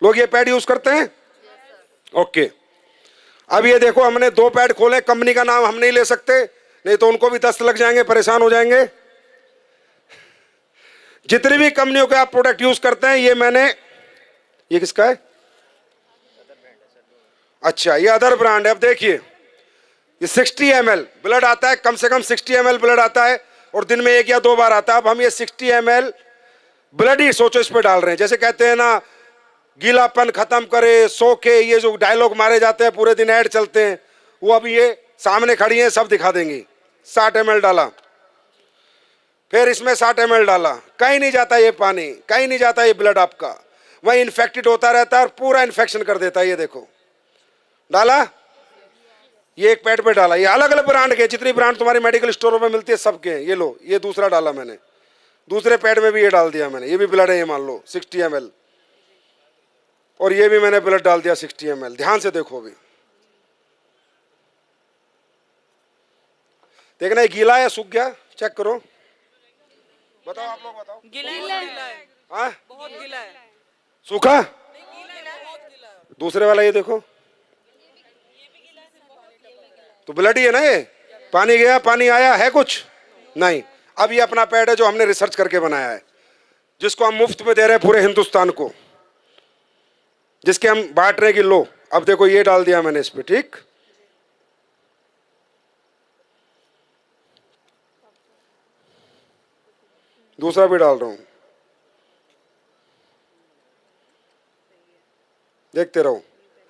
लोग ये pad use करते हैं? ओके। अब ये देखो, हमने 2 पैड खोले, कंपनी का नाम हम नहीं ले सकते, नहीं तो उनको भी दस्त लग जाएंगे, परेशान हो जाएंगे। जितनी भी कंपनियों के आप प्रोडक्ट यूज करते हैं, ये मैंने, ये किसका है? अच्छा, ये अदर ब्रांड है। अब देखिए, ये 60 ml ब्लड आता है, कम से कम 60 ml ब्लड आता है, और दिन में 1 या 2 बार आता है। अब हम ये 60 ml ब्लड ही सोचो इस पे डाल रहे हैं। जैसे कहते हैं ना, गीलापन खत्म करे, सो के, ये जो डायलॉग मारे जाते हैं, पूरे दिन ऐड चलते हैं, वो अभी ये सामने खड़ी हैं, सब दिखा देंगी। 60 ml डाला, फिर इसमें 60 ml डाला, कहीं नहीं जाता ये पानी, कहीं नहीं जाता ये ब्लड आपका, वही इन्फेक्टेड होता रहता है और पूरा इन्फेक्शन कर देता है। ये देखो, डाला, ये एक पैड पे डाला। ये अलग अलग ब्रांड के, जितनी ब्रांड तुम्हारी मेडिकल स्टोरों में मिलती है सबके हैं। ये लो, ये दूसरा डाला मैंने, दूसरे पैड में भी ये डाल दिया मैंने, ये भी ब्लड है, ये मान लो 60 ml, और ये भी मैंने ब्लड डाल दिया 60 ml। ध्यान से देखो, अभी देखना ये गीला है, सूख गया, चेक करो, बताओ, आप लोग बताओ। गीला है, हाँ, बहुत गीला है, सूखा। गीला है, बहुत गीला है। दूसरे वाला ये देखो, तो ब्लड ही है ना ये, पानी गया, पानी आया है कुछ नहीं। अब ये अपना पैड है जो हमने रिसर्च करके बनाया है, जिसको हम मुफ्त में दे रहे हैं पूरे हिंदुस्तान को, जिसके हम बांट रहे हैं कि लो। अब देखो, ये डाल दिया मैंने इस पे, ठीक। दूसरा भी डाल रहा हूं, देखते रहो,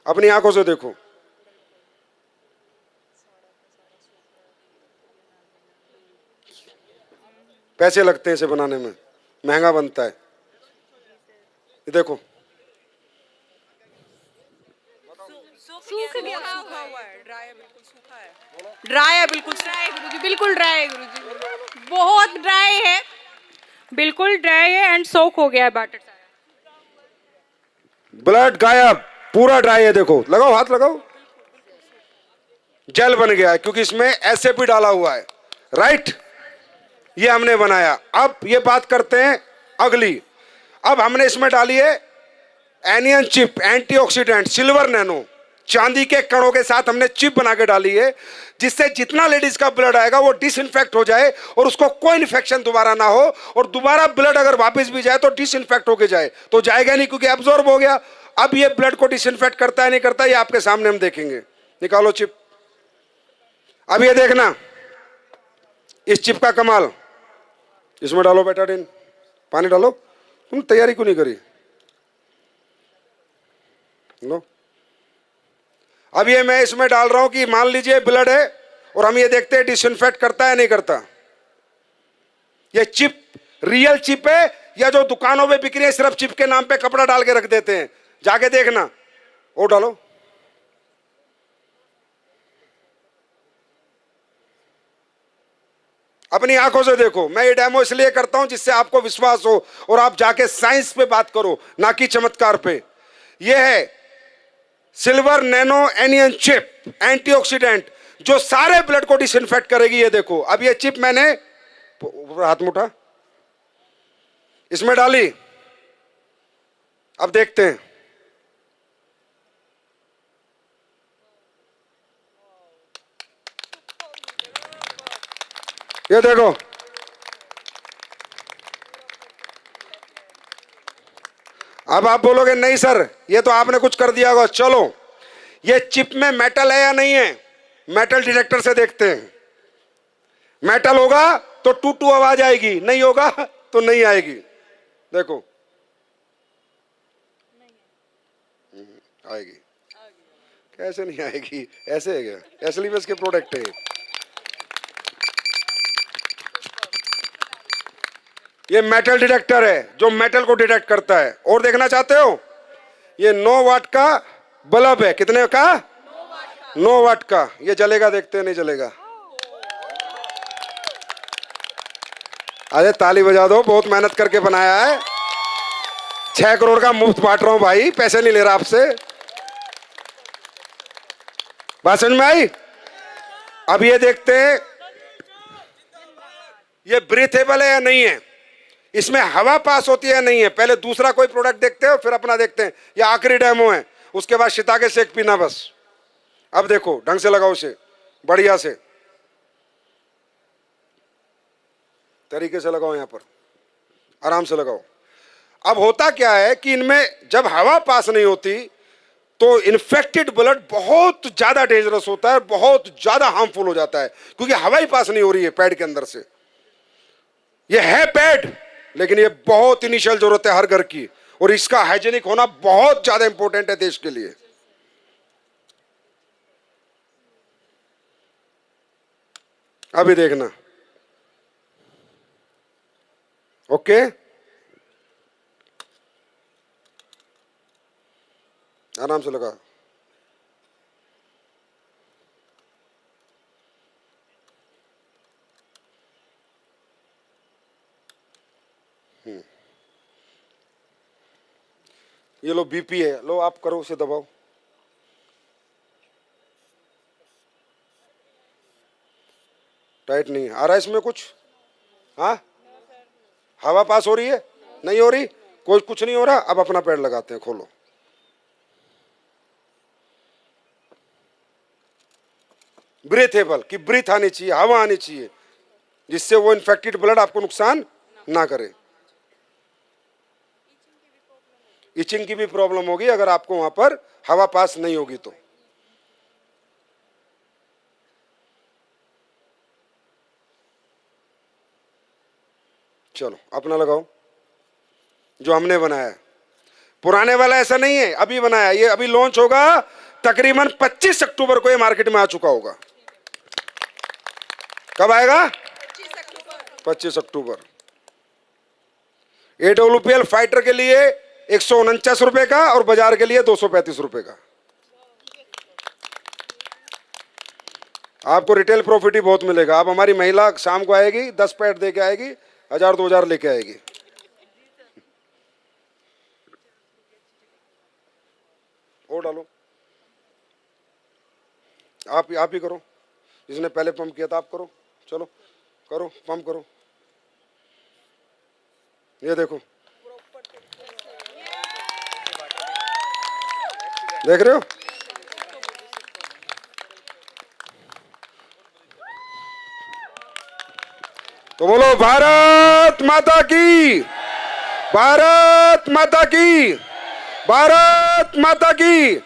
अपनी आंखों से देखो। पैसे लगते हैं इसे बनाने में, महंगा बनता है। ये देखो, सूख गया, सूखा हुआ है, ड्राई है, बिल्कुल सूखा है, ड्राई है, बिल्कुल ड्राई है गुरुजी, बिल्कुल ड्राई है गुरुजी, बहुत ड्राई है, बिल्कुल ड्राई है एंड सोक हो गया है बैटर सारा। ब्लड गायब, पूरा ड्राई है। देखो, लगाओ, हाथ लगाओ, जेल बन गया है, क्योंकि इसमें एसएपी डाला हुआ है, राइट। ये हमने बनाया। अब ये बात करते हैं अगली। अब हमने इसमें डाली है anion chip, antioxidant, silver nano, चांदी के कणों के साथ हमने चिप बना के डाली है, जिससे जितना लेडीज का ब्लड आएगा वो डिसइंफेक्ट हो जाए और उसको कोई इन्फेक्शन दोबारा ना हो, और दोबारा ब्लड अगर वापस भी जाए तो डिसइंफेक्ट होके जाए, तो जाएगा नहीं क्योंकि एब्जॉर्ब हो गया। अब ये ब्लड को डिसइंफेक्ट करता है नहीं करता, ये आपके सामने हम देखेंगे। निकालो चिप। अब ये देखना इस चिप का कमाल। इसमें डालो बेटाडिन, पानी डालो। तुम तैयारी क्यों नहीं करी? लो, अब ये मैं इसमें डाल रहा हूं कि मान लीजिए ब्लड है और हम ये देखते हैं डिसइंफेक्ट करता है नहीं करता। ये चिप रियल चिप है या जो दुकानों में बिक रही है सिर्फ चिप के नाम पे कपड़ा डाल के रख देते हैं? जाके देखना। वो डालो, अपनी आंखों से देखो। मैं ये डेमो इसलिए करता हूं जिससे आपको विश्वास हो और आप जाके साइंस पे बात करो, ना कि चमत्कार पे। ये है silver nano anion chip, antioxidant, जो सारे ब्लड को डिसइंफेक्ट करेगी। ये देखो, अब ये चिप मैंने हाथ में उठा, इसमें डाली। अब देखते हैं। ये देखो, अब आप बोलोगे नहीं सर ये तो आपने कुछ कर दिया होगा। चलो, ये चिप में मेटल है या नहीं है, मेटल डिटेक्टर से देखते हैं। मेटल होगा तो टू टू आवाज आएगी, नहीं होगा तो नहीं आएगी। देखो, आएगी। कैसे नहीं आएगी? ऐसे है क्या? एसलीबस के प्रोडक्ट है ये मेटल डिटेक्टर है जो मेटल को डिटेक्ट करता है। और देखना चाहते हो? ये 9 वाट का बल्ब है। कितने का? 9 वाट का। ये जलेगा? देखते हैं, नहीं जलेगा। अरे ताली बजा दो, बहुत मेहनत करके बनाया है। 6 करोड़ का मुफ्त बांट रहा हूं भाई, पैसे नहीं ले रहा आपसे। बात समझ में आई? अब ये देखते हैं ये ब्रीथेबल है या नहीं है। इसमें हवा पास होती है नहीं है, पहले दूसरा कोई प्रोडक्ट देखते हो फिर अपना देखते हैं। ये आखिरी डेमो है, उसके बाद शिताके शेक पीना बस। अब देखो ढंग से लगाओ इसे, बढ़िया से तरीके से लगाओ, यहां पर आराम से लगाओ। अब होता क्या है कि इनमें जब हवा पास नहीं होती तो इन्फेक्टेड ब्लड बहुत ज्यादा डेंजरस होता है, बहुत ज्यादा हार्मफुल हो जाता है, क्योंकि हवा ही पास नहीं हो रही है पैड के अंदर से। ये है पैड, लेकिन ये बहुत इनिशियल जरूरत है हर घर की, और इसका हाइजीनिक होना बहुत ज्यादा इंपॉर्टेंट है देश के लिए। अभी देखना, ओके, आराम से लगा। ये लो बीपी है, लो आप करो, उसे दबाओ। टाइट नहीं आ रहा है इसमें कुछ? हाँ, हवा पास हो रही है? नहीं हो रही, कोई कुछ नहीं हो रहा। अब अपना पैड लगाते हैं, खोलो। ब्रीथेबल, कि ब्रीथ आनी चाहिए, हवा आनी चाहिए, जिससे वो इन्फेक्टेड ब्लड आपको नुकसान ना करे। इचिंग की भी प्रॉब्लम होगी अगर आपको वहां पर हवा पास नहीं होगी तो। चलो अपना लगाओ जो हमने बनाया है। पुराने वाला ऐसा नहीं है, अभी बनाया, ये अभी लॉन्च होगा तकरीबन 25 अक्टूबर को, ये मार्केट में आ चुका होगा। कब आएगा? 25 अक्टूबर। AWPL फाइटर के लिए 149 रुपए का और बाजार के लिए 235 रुपए का। आपको रिटेल प्रॉफिट ही बहुत मिलेगा। अब हमारी महिला शाम को आएगी, 10 पैड दे के आएगी, 1000-2000 लेके आएगी। और डालो, आप ही करो, जिसने पहले पंप किया था आप करो। चलो करो, पंप करो। ये देखो, देख रहे हो? तो बोलो भारत माता की, भारत माता की, भारत माता की।